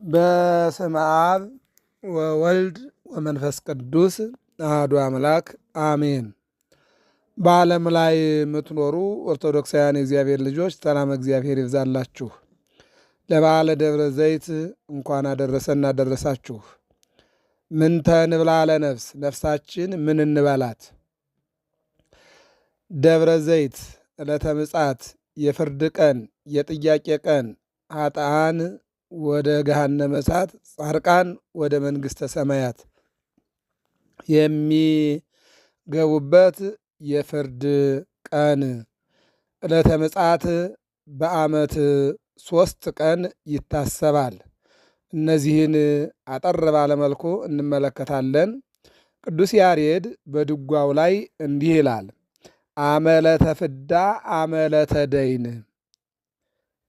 በስመ አብ ወወልድ ወመንፈስ ቅዱስ አሐዱ አምላክ አሜን። በዓለም ላይ የምትኖሩ ኦርቶዶክሳውያን የእግዚአብሔር ልጆች ሰላም እግዚአብሔር ይብዛላችሁ። ለበዓለ ደብረ ዘይት እንኳን አደረሰን አደረሳችሁ። ምንተ ንብላ ለነፍስ፣ ነፍሳችን ምን እንበላት? ደብረ ዘይት ዕለተ ምጽአት፣ የፍርድ ቀን፣ የጥያቄ ቀን፣ ኃጥአን ወደ ገሃነመ እሳት፣ ጻድቃን ወደ መንግሥተ ሰማያት የሚገቡበት የፍርድ ቀን። ዕለተ ምጽአት በዓመት 3 ቀን ይታሰባል። እነዚህን አጠር ባለመልኩ እንመለከታለን። ቅዱስ ያሬድ በድጓው ላይ እንዲህ ይላል። አመለተ ፍዳ አመለተ ደይን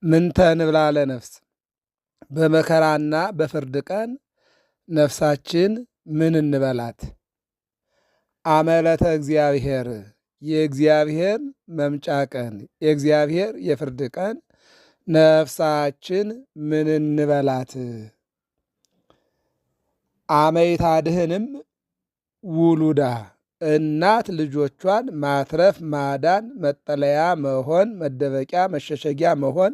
ምንተ ንብላ ለነፍስ፣ በመከራና በፍርድ ቀን ነፍሳችን ምን እንበላት? አመለተ እግዚአብሔር፣ የእግዚአብሔር መምጫ ቀን፣ የእግዚአብሔር የፍርድ ቀን ነፍሳችን ምን እንበላት? አመይታድህንም ውሉዳ፣ እናት ልጆቿን ማትረፍ ማዳን መጠለያ መሆን መደበቂያ መሸሸጊያ መሆን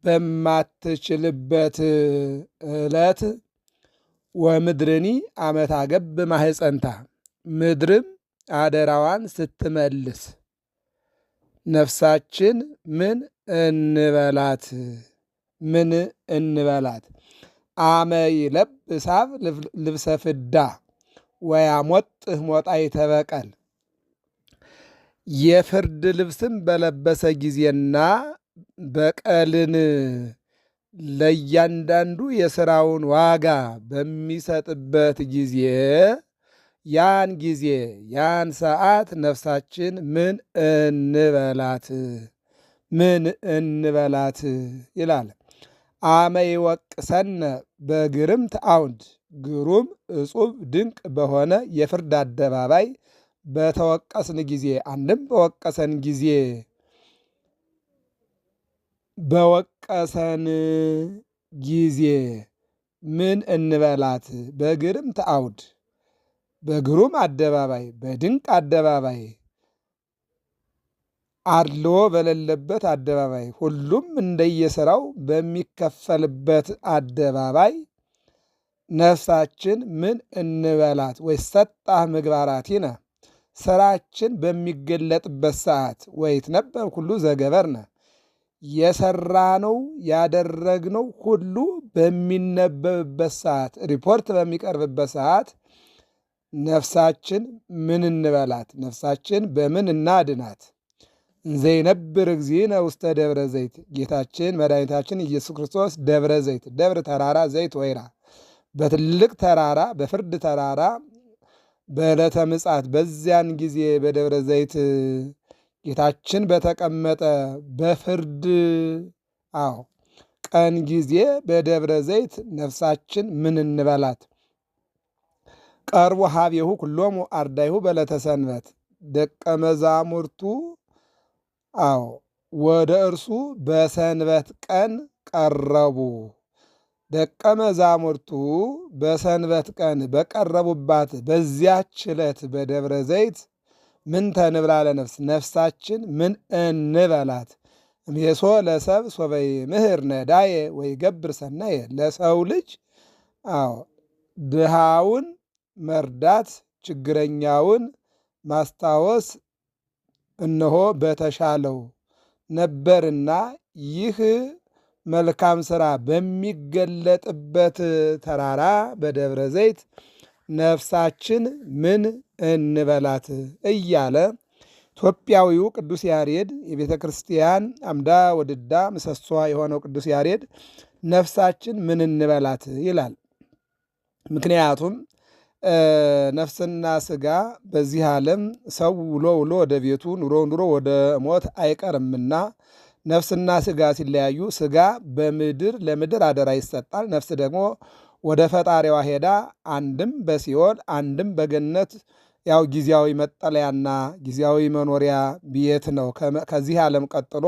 በማትችልበት ዕለት ወምድርኒ አመታ ገብ ማህፀንታ፣ ምድርም አደራዋን ስትመልስ ነፍሳችን ምን እንበላት? ምን እንበላት? አመ ይለብሳብ ልብሰ ፍዳ ወያሞጥህ ሞጣይተ በቀል፣ የፍርድ ልብስም በለበሰ ጊዜና በቀልን ለእያንዳንዱ የሥራውን ዋጋ በሚሰጥበት ጊዜ ያን ጊዜ ያን ሰዓት ነፍሳችን ምን እንበላት? ምን እንበላት ይላል። አመ ይወቅሰነ በግርምት አውድ፣ ግሩም እጹብ ድንቅ በሆነ የፍርድ አደባባይ በተወቀስን ጊዜ፣ አንድም በወቀሰን ጊዜ በወቀሰን ጊዜ ምን እንበላት? በግርምት አውድ፣ በግሩም አደባባይ፣ በድንቅ አደባባይ፣ አድልዎ በሌለበት አደባባይ፣ ሁሉም እንደየሥራው በሚከፈልበት አደባባይ ነፍሳችን ምን እንበላት? ወይሰጣህ ምግባራቲነ፣ ሥራችን በሚገለጥበት ሰዓት ወይትነበብ ሁሉ ዘገበርነ፣ የሰራነው ያደረግነው ሁሉ በሚነበብበት ሰዓት ሪፖርት በሚቀርብበት ሰዓት ነፍሳችን ምን እንበላት? ነፍሳችን በምን እናድናት? እንዘይነብር እግዚእነ ውስተ ደብረ ዘይት፣ ጌታችን መድኃኒታችን ኢየሱስ ክርስቶስ ደብረ ዘይት፣ ደብር ተራራ፣ ዘይት ወይራ፣ በትልቅ ተራራ በፍርድ ተራራ በዕለተ ምጽአት በዚያን ጊዜ በደብረ ዘይት ጌታችን በተቀመጠ በፍርድ ቀን ጊዜ በደብረ ዘይት ነፍሳችን ምን እንበላት? ቀርቡ ሀቤሁ ኩሎሙ አርዳይሁ በዕለተ ሰንበት፣ ደቀ መዛሙርቱ ወደ እርሱ በሰንበት ቀን ቀረቡ። ደቀ መዛሙርቱ በሰንበት ቀን በቀረቡባት በዚያች ዕለት በደብረ ዘይት ምንተ ንብላ ለነፍስ፣ ነፍሳችን ምን እንበላት? እምሄሶ ለሰብ ሶበይ ምህር ነዳየ ወይ ገብር ሰናየ፣ ለሰው ልጅ ድሃውን መርዳት ችግረኛውን ማስታወስ እነሆ በተሻለው ነበርና ይህ መልካም ሥራ በሚገለጥበት ተራራ በደብረ ዘይት ነፍሳችን ምን እንበላት እያለ ኢትዮጵያዊው ቅዱስ ያሬድ የቤተ ክርስቲያን አምዳ ወድዳ ምሰሷ የሆነው ቅዱስ ያሬድ ነፍሳችን ምን እንበላት ይላል። ምክንያቱም ነፍስና ሥጋ በዚህ ዓለም ሰው ውሎ ውሎ ወደ ቤቱ ኑሮ ኑሮ ወደ ሞት አይቀርምና ነፍስና ሥጋ ሲለያዩ ሥጋ በምድር ለምድር አደራ ይሰጣል። ነፍስ ደግሞ ወደ ፈጣሪዋ ሄዳ አንድም በሲኦል አንድም በገነት ያው ጊዜያዊ መጠለያና ጊዜያዊ መኖሪያ ቤት ነው። ከዚህ ዓለም ቀጥሎ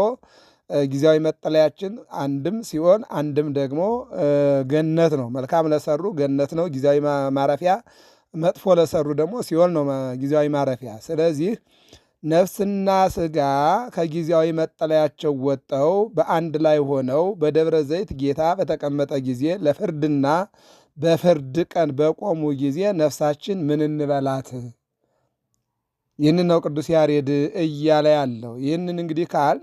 ጊዜያዊ መጠለያችን አንድም ሲኦል አንድም ደግሞ ገነት ነው። መልካም ለሰሩ ገነት ነው ጊዜያዊ ማረፊያ፣ መጥፎ ለሰሩ ደግሞ ሲኦል ነው ጊዜያዊ ማረፊያ። ስለዚህ ነፍስና ሥጋ ከጊዜያዊ መጠለያቸው ወጠው በአንድ ላይ ሆነው በደብረ ዘይት ጌታ በተቀመጠ ጊዜ ለፍርድና በፍርድ ቀን በቆሙ ጊዜ ነፍሳችን ምን እንበላት? ይህንን ነው ቅዱስ ያሬድ እያለ ያለው። ይህንን እንግዲህ ካል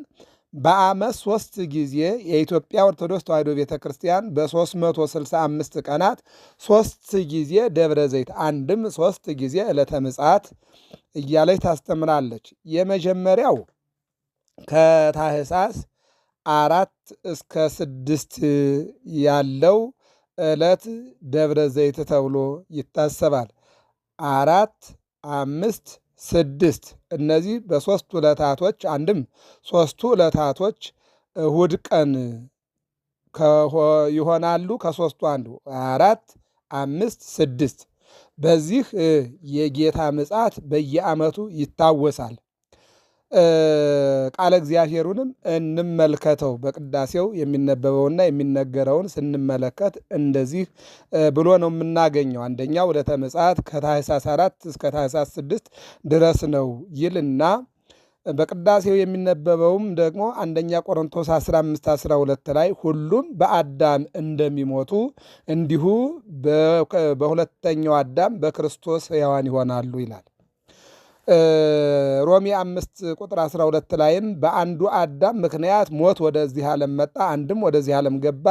በዓመት 3 ጊዜ የኢትዮጵያ ኦርቶዶክስ ተዋሕዶ ቤተ ክርስቲያን በ365 ቀናት 3 ጊዜ ደብረ ዘይት አንድም 3 ጊዜ ዕለተ ምጽአት እያለች ታስተምራለች። የመጀመሪያው ከታኅሳስ 4 እስከ 6 ያለው ዕለት ደብረ ዘይት ተብሎ ይታሰባል። 4፣ 5፣ 6 እነዚህ በሦስቱ ዕለታቶች አንድም ሦስቱ ዕለታቶች እሁድ ቀን ይሆናሉ። ከሦስቱ አንዱ 4፣ 5፣ 6 በዚህ የጌታ ምጽአት በየዓመቱ ይታወሳል። ቃለ እግዚአብሔሩንም እንመልከተው። በቅዳሴው የሚነበበውና የሚነገረውን ስንመለከት እንደዚህ ብሎ ነው የምናገኘው። አንደኛው ዕለተ ምጽአት ከታኅሳስ 4 እስከ ታኅሳስ 6 ድረስ ነው ይልና በቅዳሴው የሚነበበውም ደግሞ አንደኛ ቆሮንቶስ 15:12 ላይ ሁሉም በአዳም እንደሚሞቱ እንዲሁ በሁለተኛው አዳም በክርስቶስ ሕያዋን ይሆናሉ ይላል። ሮሜ 5:12 ላይም በአንዱ አዳም ምክንያት ሞት ወደዚህ ዓለም መጣ፣ አንድም ወደዚህ ዓለም ገባ፣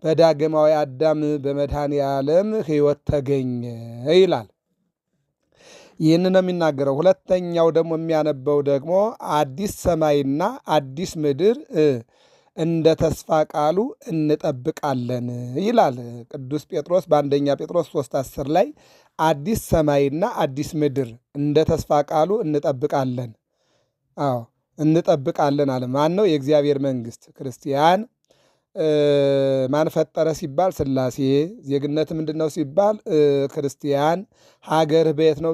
በዳግማዊ አዳም በመድኃኔ ዓለም ሕይወት ተገኘ ይላል። ይህን ነው የሚናገረው። ሁለተኛው ደግሞ የሚያነበው ደግሞ አዲስ ሰማይና አዲስ ምድር እንደ ተስፋ ቃሉ እንጠብቃለን ይላል ቅዱስ ጴጥሮስ በአንደኛ ጴጥሮስ 3:10 ላይ አዲስ ሰማይና አዲስ ምድር እንደ ተስፋ ቃሉ እንጠብቃለን። አዎ እንጠብቃለን አለ። ማን ነው? የእግዚአብሔር መንግሥት። ክርስቲያን ማን ፈጠረ ሲባል ሥላሴ። ዜግነት ምንድን ነው ሲባል ክርስቲያን። ሀገርህ በየት ነው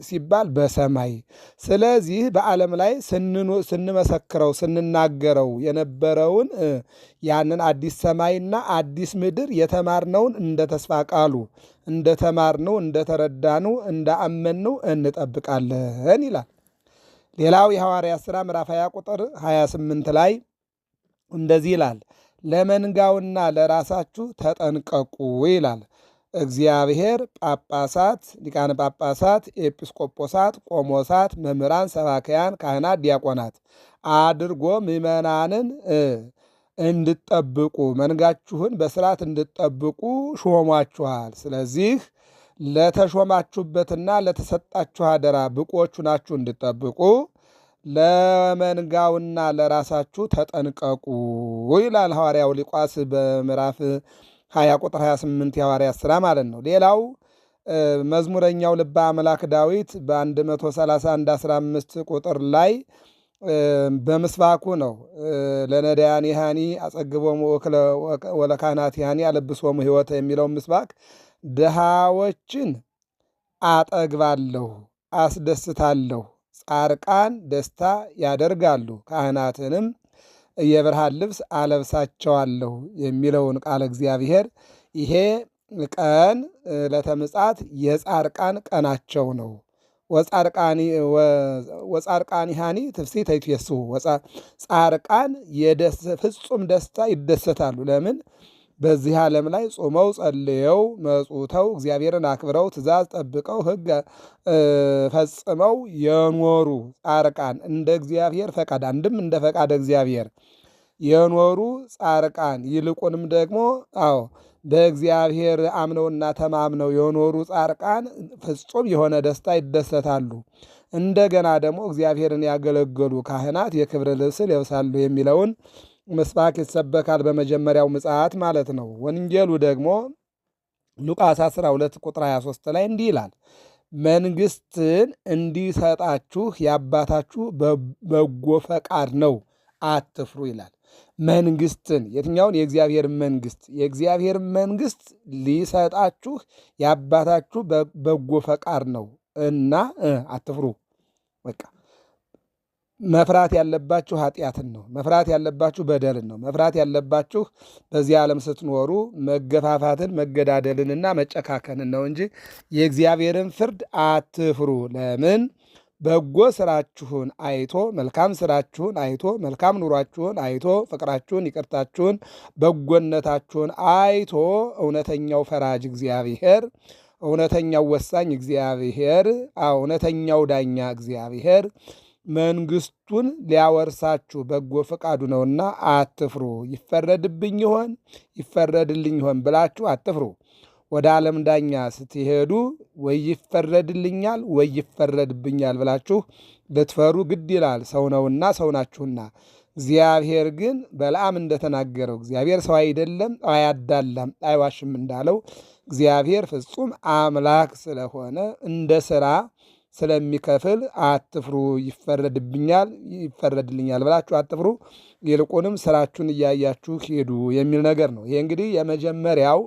ሲባል በሰማይ። ስለዚህ በዓለም ላይ ስንመሰክረው ስንናገረው የነበረውን ያንን አዲስ ሰማይና አዲስ ምድር የተማርነውን እንደ ተስፋ ቃሉ እንደተማርነው እንደተረዳነው እንዳአመንነው እንጠብቃለን ይላል። ሌላው የሐዋርያት ሥራ ምዕራፍ 20 ቁጥር 28 ላይ እንደዚህ ይላል፣ ለመንጋውና ለራሳችሁ ተጠንቀቁ ይላል። እግዚአብሔር ጳጳሳት፣ ሊቃነ ጳጳሳት፣ ኤጲስቆጶሳት፣ ቆሞሳት፣ መምህራን፣ ሰባክያን፣ ካህናት፣ ዲያቆናት አድርጎ ምዕመናንን እንድጠብቁ መንጋችሁን በስርዓት እንድጠብቁ ሾሟችኋል። ስለዚህ ለተሾማችሁበትና ለተሰጣችሁ አደራ ብቁዎቹ ናችሁ እንድጠብቁ ለመንጋውና ለራሳችሁ ተጠንቀቁ ይላል ሐዋርያው ሉቃስ በምዕራፍ 20 ቁጥር 28 የሐዋርያት ሥራ ማለት ነው። ሌላው መዝሙረኛው ልበ አምላክ ዳዊት በ131:15 ቁጥር ላይ በምስባኩ ነው ለነዳያን ያኒ አጸግቦሙ ወለካህናት ያኒ አለብሶሙ ሕይወት የሚለው ምስባክ ድሃዎችን አጠግባለሁ፣ አስደስታለሁ፣ ጻርቃን ደስታ ያደርጋሉ፣ ካህናትንም የብርሃን ልብስ አለብሳቸዋለሁ የሚለውን ቃለ እግዚአብሔር ይሄ ቀን ዕለተ ምጽአት የጻርቃን ቀናቸው ነው። ወጻርቃኒሃኒ ትፍሥሕተ ይትፌስሑ ጻርቃን ፍጹም ደስታ ይደሰታሉ። ለምን? በዚህ ዓለም ላይ ጾመው ጸልየው መጽውተው እግዚአብሔርን አክብረው ትእዛዝ ጠብቀው ሕግ ፈጽመው የኖሩ ጻርቃን እንደ እግዚአብሔር ፈቃድ አንድም እንደ ፈቃድ እግዚአብሔር የኖሩ ጻርቃን ይልቁንም ደግሞ በእግዚአብሔር አምነውና ተማምነው የኖሩ ጻርቃን ፍጹም የሆነ ደስታ ይደሰታሉ። እንደገና ደግሞ እግዚአብሔርን ያገለገሉ ካህናት የክብር ልብስ ይለብሳሉ የሚለውን ምስባክ ይሰበካል በመጀመሪያው ምጽአት ማለት ነው። ወንጌሉ ደግሞ ሉቃስ 12 ቁጥር 23 ላይ እንዲህ ይላል፣ መንግሥትን እንዲሰጣችሁ የአባታችሁ በጎ ፈቃድ ነው፣ አትፍሩ ይላል። መንግሥትን የትኛውን? የእግዚአብሔር መንግሥት። የእግዚአብሔር መንግሥት ሊሰጣችሁ የአባታችሁ በጎ ፈቃድ ነው እና አትፍሩ። በቃ መፍራት ያለባችሁ ኃጢአትን ነው። መፍራት ያለባችሁ በደልን ነው። መፍራት ያለባችሁ በዚህ ዓለም ስትኖሩ መገፋፋትን፣ መገዳደልንና መጨካከንን ነው እንጂ የእግዚአብሔርን ፍርድ አትፍሩ። ለምን? በጎ ስራችሁን አይቶ መልካም ስራችሁን አይቶ መልካም ኑሯችሁን አይቶ ፍቅራችሁን፣ ይቅርታችሁን፣ በጎነታችሁን አይቶ እውነተኛው ፈራጅ እግዚአብሔር፣ እውነተኛው ወሳኝ እግዚአብሔር፣ እውነተኛው ዳኛ እግዚአብሔር መንግስቱን ሊያወርሳችሁ በጎ ፈቃዱ ነውና አትፍሩ። ይፈረድብኝ ይሆን ይፈረድልኝ ይሆን ብላችሁ አትፍሩ። ወደ ዓለም ዳኛ ስትሄዱ ወይ ይፈረድልኛል ወይ ይፈረድብኛል ብላችሁ ልትፈሩ ግድ ይላል። ሰው ነውና፣ ሰው ናችሁና። እግዚአብሔር ግን በለዓም እንደተናገረው እግዚአብሔር ሰው አይደለም፣ አያዳላም፣ አይዋሽም እንዳለው እግዚአብሔር ፍጹም አምላክ ስለሆነ እንደ ሥራ ስለሚከፍል አትፍሩ። ይፈረድብኛል ይፈረድልኛል ብላችሁ አትፍሩ፣ ይልቁንም ስራችሁን እያያችሁ ሄዱ የሚል ነገር ነው። ይሄ እንግዲህ የመጀመሪያው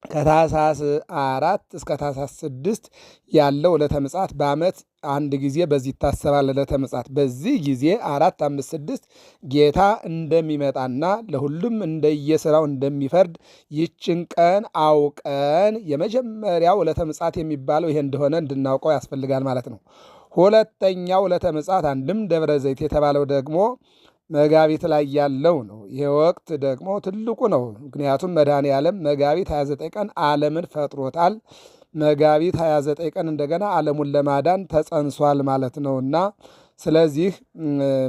ከታኅሳስ 4 እስከ ታኅሳስ 6 ያለው ዕለተ ምጽአት በዓመት አንድ ጊዜ በዚህ ይታሰባል። ዕለተ ምጽአት በዚህ ጊዜ 4፣ 5፣ 6 ጌታ እንደሚመጣና ለሁሉም እንደየሥራው እንደሚፈርድ ይችን ቀን አውቀን የመጀመሪያው ዕለተ ምጽአት የሚባለው ይሄ እንደሆነ እንድናውቀው ያስፈልጋል ማለት ነው። ሁለተኛው ዕለተ ምጽአት አንድም ደብረ ዘይት የተባለው ደግሞ መጋቢት ላይ ያለው ነው። ይሄ ወቅት ደግሞ ትልቁ ነው። ምክንያቱም መድኃኔ ዓለም መጋቢት 29 ቀን ዓለምን ፈጥሮታል። መጋቢት 29 ቀን እንደገና ዓለሙን ለማዳን ተጸንሷል ማለት ነውና ስለዚህ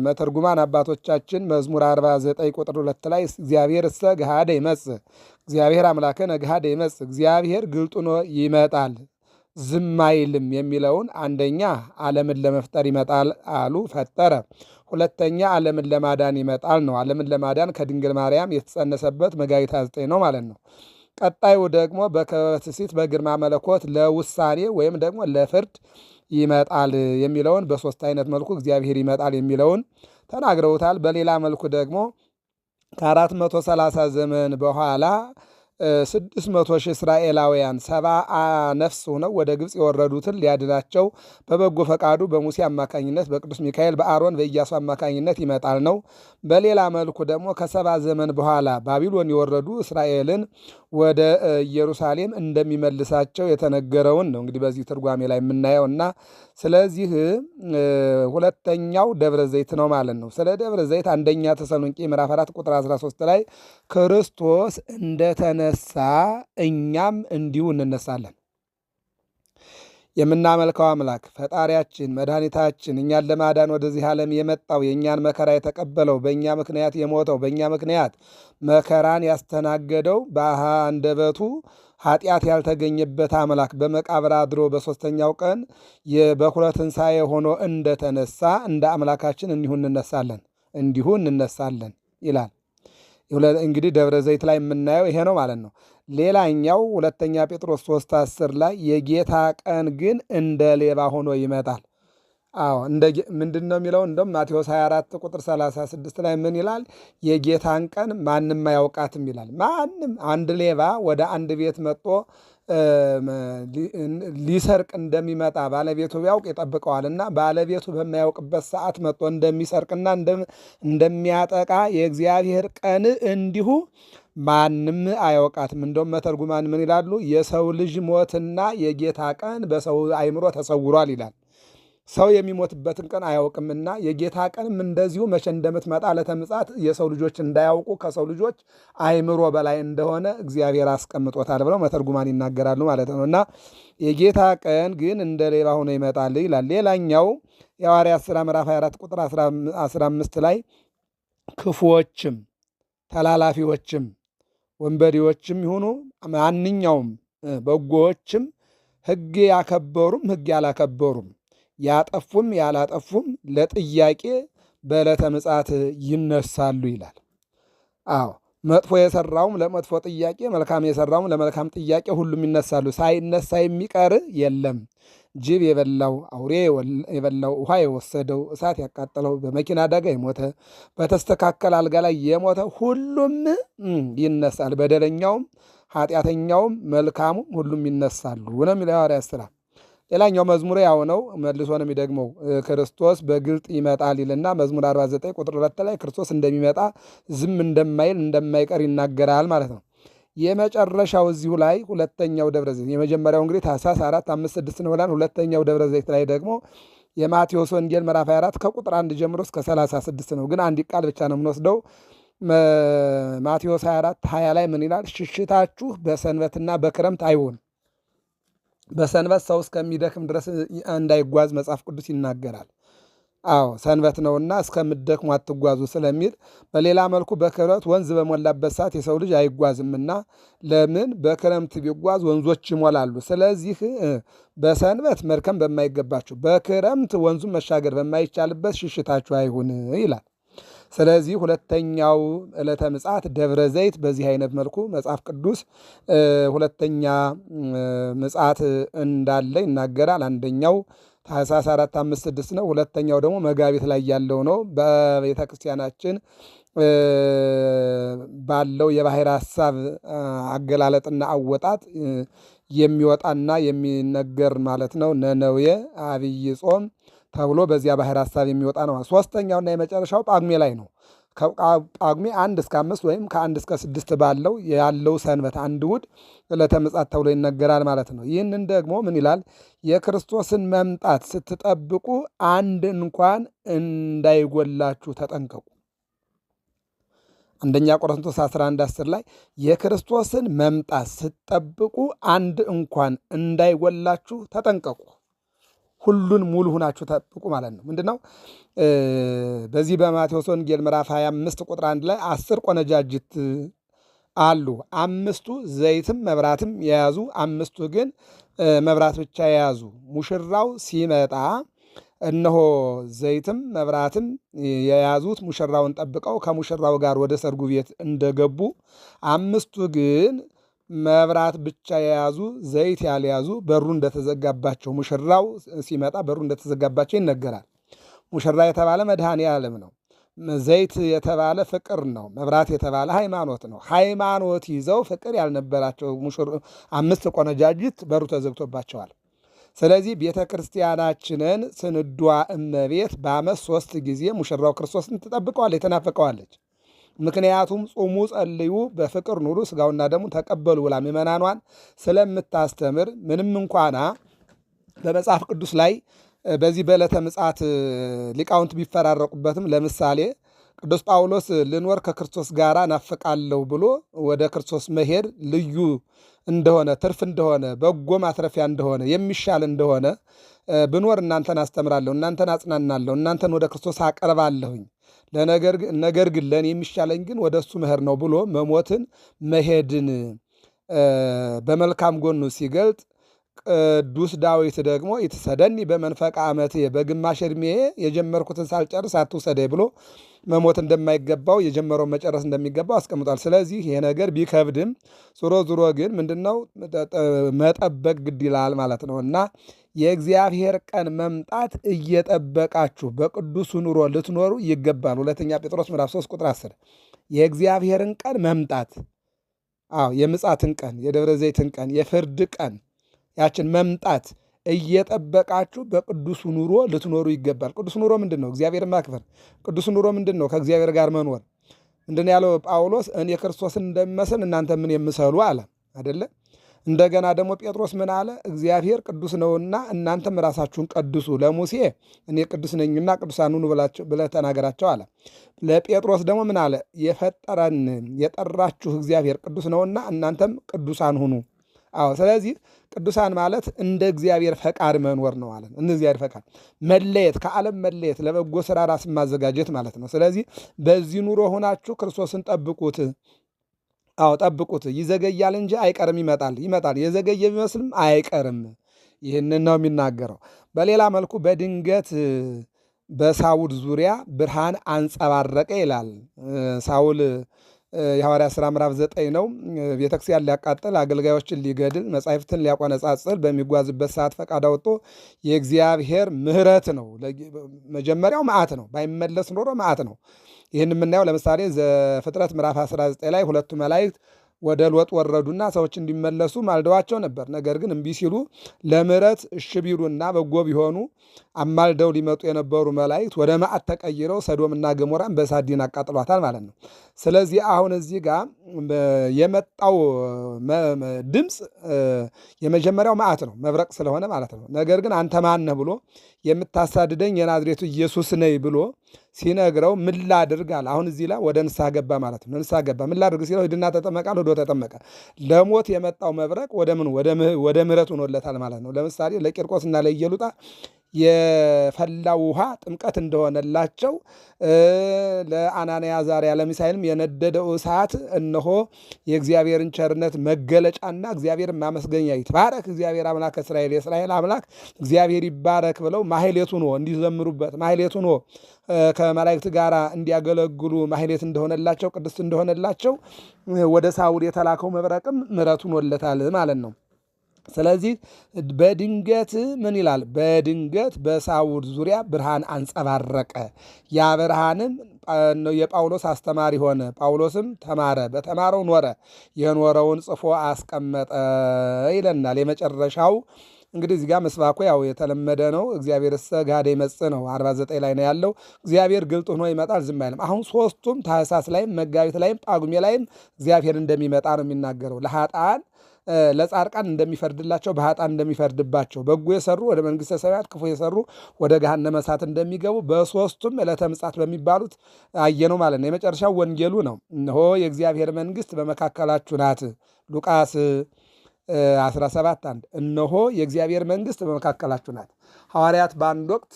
መተርጉማን አባቶቻችን መዝሙር 49 ቁጥር 2 ላይ እግዚአብሔር እሰ ገሃደ ይመጽእ፣ እግዚአብሔር አምላክነ ገሃደ ይመጽእ፣ እግዚአብሔር ግልጡኖ ይመጣል ዝም አይልም የሚለውን አንደኛ ዓለምን ለመፍጠር ይመጣል አሉ፣ ፈጠረ። ሁለተኛ ዓለምን ለማዳን ይመጣል ነው። ዓለምን ለማዳን ከድንግል ማርያም የተጸነሰበት መጋቢት 29 ነው ማለት ነው። ቀጣዩ ደግሞ በክበበ ትስብእት በግርማ መለኮት ለውሳኔ ወይም ደግሞ ለፍርድ ይመጣል የሚለውን በሦስት አይነት መልኩ እግዚአብሔር ይመጣል የሚለውን ተናግረውታል። በሌላ መልኩ ደግሞ ከ430 ዘመን በኋላ 600 ሺህ እስራኤላውያን 70 ነፍስ ሆነው ወደ ግብፅ የወረዱትን ሊያድናቸው በበጎ ፈቃዱ በሙሴ አማካኝነት በቅዱስ ሚካኤል በአሮን በኢያሱ አማካኝነት ይመጣል ነው። በሌላ መልኩ ደግሞ ከ70 ዘመን በኋላ ባቢሎን የወረዱ እስራኤልን ወደ ኢየሩሳሌም እንደሚመልሳቸው የተነገረውን ነው እንግዲህ በዚህ ትርጓሜ ላይ የምናየውና ስለዚህ ሁለተኛው ደብረ ዘይት ነው ማለት ነው። ስለ ደብረ ዘይት አንደኛ ተሰሎንቄ ምዕራፍ 4 ቁጥር 13 ላይ ክርስቶስ እንደተነሳ እኛም እንዲሁ እንነሳለን። የምናመልከው አምላክ ፈጣሪያችን መድኃኒታችን እኛን ለማዳን ወደዚህ ዓለም የመጣው የእኛን መከራ የተቀበለው በእኛ ምክንያት የሞተው በእኛ ምክንያት መከራን ያስተናገደው በአንደበቱ ኃጢአት ያልተገኘበት አምላክ በመቃብር አድሮ በሦስተኛው ቀን የበኩረ ትንሣኤ ሆኖ እንደተነሳ እንደ አምላካችን እንዲሁ እንነሳለን ይላል። እንግዲህ ደብረ ዘይት ላይ የምናየው ይሄ ነው ማለት ነው። ሌላኛው ሁለተኛ ጴጥሮስ 3:10 ላይ የጌታ ቀን ግን እንደ ሌባ ሆኖ ይመጣል። ምንድን ነው የሚለው? እንደውም ማቴዎስ 24 ቁጥር 36 ላይ ምን ይላል? የጌታን ቀን ማንም አያውቃትም ይላል። ማንም አንድ ሌባ ወደ አንድ ቤት መጥቶ ሊሰርቅ እንደሚመጣ ባለቤቱ ቢያውቅ ይጠብቀዋልና ባለቤቱ በማያውቅበት ሰዓት መጥቶ እንደሚሰርቅና እንደሚያጠቃ የእግዚአብሔር ቀን እንዲሁ ማንም አያውቃትም። እንደውም መተርጉማን ምን ይላሉ? የሰው ልጅ ሞትና የጌታ ቀን በሰው አእምሮ ተሰውሯል ይላል። ሰው የሚሞትበትን ቀን አያውቅምና የጌታ ቀንም እንደዚሁ መቼ እንደምትመጣ ዕለተ ምጽአት የሰው ልጆች እንዳያውቁ ከሰው ልጆች አእምሮ በላይ እንደሆነ እግዚአብሔር አስቀምጦታል ብለው መተርጉማን ይናገራሉ ማለት ነው። እና የጌታ ቀን ግን እንደ ሌባ ሆኖ ይመጣል ይላል። ሌላኛው የሐዋርያት ሥራ ምዕራፍ 24 ቁጥር 15 ላይ ክፉዎችም ተላላፊዎችም ወንበዴዎችም ይሁኑ ማንኛውም በጎዎችም ሕግ ያከበሩም ሕግ ያላከበሩም ያጠፉም ያላጠፉም ለጥያቄ በዕለተ ምጽአት ይነሳሉ ይላል። መጥፎ የሰራውም ለመጥፎ ጥያቄ፣ መልካም የሰራውም ለመልካም ጥያቄ ሁሉም ይነሳሉ። ሳይነሳ የሚቀር የለም። ጅብ የበላው፣ አውሬ የበላው፣ ውሃ የወሰደው፣ እሳት ያቃጠለው፣ በመኪና አደጋ የሞተ፣ በተስተካከለ አልጋ ላይ የሞተ ሁሉም ይነሳል። በደለኛውም ኃጢአተኛውም መልካሙም ሁሉም ይነሳሉ ነው የሚለው ሐዋርያት ሥራ። ሌላኛው መዝሙር ያው ነው፣ መልሶ ነው የሚደግመው። ክርስቶስ በግልጥ ይመጣል ይልና መዝሙር 49 ቁጥር 2 ላይ ክርስቶስ እንደሚመጣ ዝም እንደማይል እንደማይቀር ይናገራል ማለት ነው። የመጨረሻው እዚሁ ላይ ሁለተኛው ደብረ ዘይት፣ የመጀመሪያው እንግዲህ ታኅሳስ 4፣ 5፣ 6 ነው ብለን፣ ሁለተኛው ደብረ ዘይት ላይ ደግሞ የማቴዎስ ወንጌል ምዕራፍ 24 ከቁጥር 1 ጀምሮ እስከ 36 ነው። ግን አንድ ቃል ብቻ ነው የምንወስደው። ማቴዎስ 24 20 ላይ ምን ይላል? ሽሽታችሁ በሰንበትና በክረምት አይሁን፣ በሰንበት ሰው እስከሚደክም ድረስ እንዳይጓዝ መጽሐፍ ቅዱስ ይናገራል። አዎ ሰንበት ነውና እስከምትደክሙ አትጓዙ ስለሚል፣ በሌላ መልኩ በክረምት ወንዝ በሞላበት ሰዓት የሰው ልጅ አይጓዝምና፣ ለምን? በክረምት ቢጓዝ ወንዞች ይሞላሉ። ስለዚህ በሰንበት መድከም በማይገባችሁ፣ በክረምት ወንዙን መሻገር በማይቻልበት ሽሽታችሁ አይሁን ይላል። ስለዚህ ሁለተኛው ዕለተ ምጽአት ደብረ ዘይት በዚህ አይነት መልኩ መጽሐፍ ቅዱስ ሁለተኛ ምጽአት እንዳለ ይናገራል። አንደኛው ታኅሳስ 4፣ 5፣ 6 ነው። ሁለተኛው ደግሞ መጋቢት ላይ ያለው ነው። በቤተ ክርስቲያናችን ባለው የባሕር ሐሳብ አገላለጥና አወጣጥ የሚወጣና የሚነገር ማለት ነው። ነነዌ አብይ ጾም ተብሎ በዚያ ባሕር ሐሳብ የሚወጣ ነው። ሶስተኛውና የመጨረሻው ጳጉሜ ላይ ነው። ጳጉሜ 1 እስከ 5 ወይም ከ1 እስከ 6 ባለው ያለው ሰንበት አንድ እሑድ ዕለተ ምጽአት ተብሎ ይነገራል ማለት ነው። ይህንን ደግሞ ምን ይላል? የክርስቶስን መምጣት ስትጠብቁ አንድ እንኳን እንዳይጎላችሁ ተጠንቀቁ። አንደኛ ቆሮንቶስ 11:10 ላይ የክርስቶስን መምጣት ስትጠብቁ አንድ እንኳን እንዳይጎላችሁ ተጠንቀቁ። ሁሉን ሙሉ ሁናችሁ ጠብቁ ማለት ነው። ምንድነው? በዚህ በማቴዎስ ወንጌል ምዕራፍ 25 ቁጥር 1 ላይ 10 ቆነጃጅት አሉ። 5ቱ ዘይትም መብራትም የያዙ፣ 5ቱ ግን መብራት ብቻ የያዙ። ሙሽራው ሲመጣ እነሆ ዘይትም መብራትም የያዙት ሙሽራውን ጠብቀው ከሙሽራው ጋር ወደ ሰርጉ ቤት እንደገቡ፣ 5ቱ ግን መብራት ብቻ የያዙ ዘይት ያልያዙ በሩ እንደተዘጋባቸው፣ ሙሽራው ሲመጣ በሩ እንደተዘጋባቸው ይነገራል። ሙሽራ የተባለ መድኃኔ ዓለም ነው። ዘይት የተባለ ፍቅር ነው። መብራት የተባለ ሃይማኖት ነው። ሃይማኖት ይዘው ፍቅር ያልነበራቸው 5 ቆነጃጅት በሩ ተዘግቶባቸዋል። ስለዚህ ቤተ ክርስቲያናችንን ስንዷ እመቤት በዓመት 3 ጊዜ ሙሽራው ክርስቶስን ትጠብቀዋለች፣ ትናፍቀዋለች። ምክንያቱም ጹሙ፣ ጸልዩ፣ በፍቅር ኑሩ፣ ሥጋውና ደሙን ተቀበሉ ብላ ምእመናኗን ስለምታስተምር ምንም እንኳና በመጽሐፍ ቅዱስ ላይ በዚህ በዕለተ ምጽአት ሊቃውንት ቢፈራረቁበትም፣ ለምሳሌ ቅዱስ ጳውሎስ ልንወር ከክርስቶስ ጋር ናፍቃለሁ ብሎ ወደ ክርስቶስ መሄድ ልዩ እንደሆነ፣ ትርፍ እንደሆነ፣ በጎ ማትረፊያ እንደሆነ፣ የሚሻል እንደሆነ ብኖር እናንተን አስተምራለሁ፣ እናንተን አጽናናለሁ፣ እናንተን ወደ ክርስቶስ አቀርባለሁኝ፣ ነገር ግን ለእኔ የሚሻለኝ ግን ወደ እሱ መሄድ ነው ብሎ መሞትን መሄድን በመልካም ጎኑ ሲገልጥ፣ ቅዱስ ዳዊት ደግሞ ይትሰደኒ በመንፈቀ ዓመቴ፣ በግማሽ ዕድሜ የጀመርኩትን ሳልጨርስ አትውሰደኝ ብሎ መሞት እንደማይገባው የጀመረውን መጨረስ እንደሚገባው አስቀምጧል። ስለዚህ ይሄ ነገር ቢከብድም ዙሮ ግን ምንድነው መጠበቅ ግድ ይላል ማለት ነው እና የእግዚአብሔር ቀን መምጣት እየጠበቃችሁ በቅዱሱ ኑሮ ልትኖሩ ይገባል። ሁለተኛ ጴጥሮስ ምዕራፍ 3 ቁጥር 10 የእግዚአብሔርን ቀን መምጣት፣ የምጽአትን ቀን፣ የደብረ ዘይትን ቀን፣ የፍርድ ቀን ያችን መምጣት እየጠበቃችሁ በቅዱሱ ኑሮ ልትኖሩ ይገባል። ቅዱስ ኑሮ ምንድን ነው? እግዚአብሔርን ማክበር። ቅዱስ ኑሮ ምንድን ነው? ከእግዚአብሔር ጋር መኖር። ምንድን ያለው ጳውሎስ? እኔ ክርስቶስን እንደሚመስል እናንተ ምን የምሰሉ አለ አደለ? እንደገና ደግሞ ጴጥሮስ ምን አለ? እግዚአብሔር ቅዱስ ነውና እናንተም ራሳችሁን ቀድሱ፣ ለሙሴ እኔ ቅዱስ ነኝና ቅዱሳን ሁኑ ብለህ ተናገራቸው አለ። ለጴጥሮስ ደግሞ ምን አለ? የፈጠረን የጠራችሁ እግዚአብሔር ቅዱስ ነውና እናንተም ቅዱሳን ሁኑ። ስለዚህ ቅዱሳን ማለት እንደ እግዚአብሔር ፈቃድ መኖር ነው ማለት ነው። እንደ እግዚአብሔር ፈቃድ መለየት፣ ከዓለም መለየት፣ ለበጎ ስራ ራስን ማዘጋጀት ማለት ነው። ስለዚህ በዚህ ኑሮ ሆናችሁ ክርስቶስን ጠብቁት። ጠብቁት። ይዘገያል እንጂ አይቀርም፣ ይመጣል። የዘገየ ቢመስልም አይቀርም። ይህንን ነው የሚናገረው። በሌላ መልኩ በድንገት በሳውል ዙሪያ ብርሃን አንጸባረቀ ይላል። ሳውል የሐዋርያት ሥራ ምዕራፍ 9 ነው። ቤተክርስቲያን ሊያቃጥል፣ አገልጋዮችን ሊገድል፣ መጻሕፍትን ሊያቆነጻጽር በሚጓዝበት ሰዓት ፈቃድ አውጥቶ የእግዚአብሔር ምሕረት ነው። መጀመሪያው መዓት ነው። ባይመለስ ኖሮ መዓት ነው። ይህን የምናየው ለምሳሌ ዘፍጥረት ምዕራፍ 19 ላይ 2 መላእክት ወደ ሎጥ ወረዱና ሰዎች እንዲመለሱ ማልደዋቸው ነበር። ነገር ግን እምቢ ሲሉ ለምሕረት እሺ ቢሉና በጎ ቢሆኑ አማልደው ሊመጡ የነበሩ መላእክት ወደ መዓት ተቀይረው ሰዶምና ገሞራን በእሳት ዲን አቃጥሏታል ማለት ነው። ስለዚህ አሁን እዚህ ጋር የመጣው ድምፅ የመጀመሪያው መዓት ነው፣ መብረቅ ስለሆነ ማለት ነው። ነገር ግን አንተ ማነህ ብሎ የምታሳድደኝ የናዝሬቱ ኢየሱስ ነኝ ብሎ ሲነግረው ምን ላድርግ አለ። አሁን እዚህ ላይ ወደ ንስሐ ገባ ማለት ነው። ንስሐ ገባ። ምን ላድርግ ሲለው ሂድና ተጠመቃል። ሄዶ ተጠመቀ። ለሞት የመጣው መብረቅ ወደ ምሕረት ሆኖለታል ማለት ነው። ለምሳሌ ለቂርቆስና ለኢየሉጣ የፈላው ውሃ ጥምቀት እንደሆነላቸው ለአናንያ አዛርያ ለሚሳኤልም የነደደው እሳት እነሆ የእግዚአብሔርን ቸርነት መገለጫና እግዚአብሔርን ማመስገኛ ይትባረክ እግዚአብሔር አምላክ እስራኤል የእስራኤል አምላክ እግዚአብሔር ይባረክ ብለው ማሕሌቱን እንዲዘምሩበት ማሕሌቱን ከመላእክት ጋር እንዲያገለግሉ ማሕሌት እንደሆነላቸው ቅድስት እንደሆነላቸው ወደ ሳውል የተላከው መብረቅም ምሕረቱን ወለታል ማለት ነው። ስለዚህ በድንገት ምን ይላል? በድንገት በሳውል ዙሪያ ብርሃን አንጸባረቀ። ያ ብርሃንም የጳውሎስ አስተማሪ ሆነ። ጳውሎስም ተማረ፣ በተማረው ኖረ፣ የኖረውን ጽፎ አስቀመጠ ይለናል። የመጨረሻው እንግዲህ እዚህ ጋር መስባኩ ያው የተለመደ ነው። እግዚአብሔር እሰ ጋደ ይመጽእ ነው 49 ላይ ነው ያለው። እግዚአብሔር ግልጥ ሆኖ ይመጣል፣ ዝም አይልም። አሁን ሶስቱም ታኅሳስ ላይም መጋቢት ላይም ጳጉሜ ላይም እግዚአብሔር እንደሚመጣ ነው የሚናገረው። ለኃጥአን ለጻድቃን እንደሚፈርድላቸው በኃጥአን እንደሚፈርድባቸው በጎ የሰሩ ወደ መንግሥተ ሰማያት ክፉ የሰሩ ወደ ገሃነመ እሳት እንደሚገቡ በሶስቱም ዕለተ ምጽአት በሚባሉት አየነው ማለት ነው። የመጨረሻው ወንጌሉ ነው። እነሆ የእግዚአብሔር መንግሥት በመካከላችሁ ናት። ሉቃስ 17:1 እነሆ የእግዚአብሔር መንግሥት በመካከላችሁ ናት። ሐዋርያት በአንድ ወቅት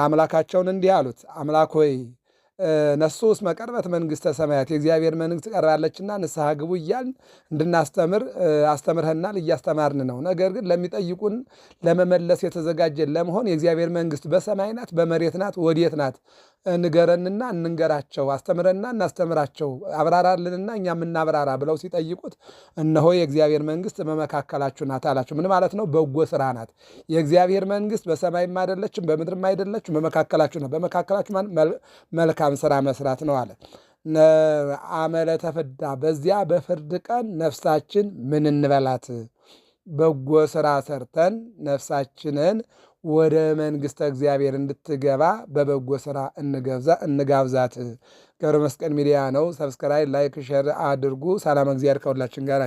አምላካቸውን እንዲህ አሉት፣ አምላክ ሆይ ነሱ እስመ ቀርበት መንግሥተ ሰማያት የእግዚአብሔር መንግሥት ቀርባለችና ንስሐ ግቡ እያልን እንድናስተምር አስተምርህናል፣ እያስተማርን ነው። ነገር ግን ለሚጠይቁን ለመመለስ የተዘጋጀን ለመሆን የእግዚአብሔር መንግሥት በሰማይ ናት በመሬት ናት ወዴት ናት? ንገረንና እንንገራቸው፣ አስተምረንና እናስተምራቸው፣ አብራራልንና እኛ የምናብራራ ብለው ሲጠይቁት እነሆ የእግዚአብሔር መንግሥት በመካከላችሁ ናት አላቸው። ምን ማለት ነው? በጎ ስራ ናት። የእግዚአብሔር መንግሥት በሰማይም አይደለችም በምድርም አይደለችም፣ በመካከላችሁ ናት። በመካከላችሁ መልካም ስራ መስራት ነው አለ። አመለ ተፍዳ በዚያ በፍርድ ቀን ነፍሳችን ምን እንበላት? በጎ ስራ ሰርተን ነፍሳችንን ወደ መንግሥተ እግዚአብሔር እንድትገባ በበጎ ስራ እንጋብዛት። ገብረ መስቀል ሚዲያ ነው። ሰብስክራይብ፣ ላይክ፣ ሼር አድርጉ። ሰላም እግዚአብሔር ከሁላችን ጋር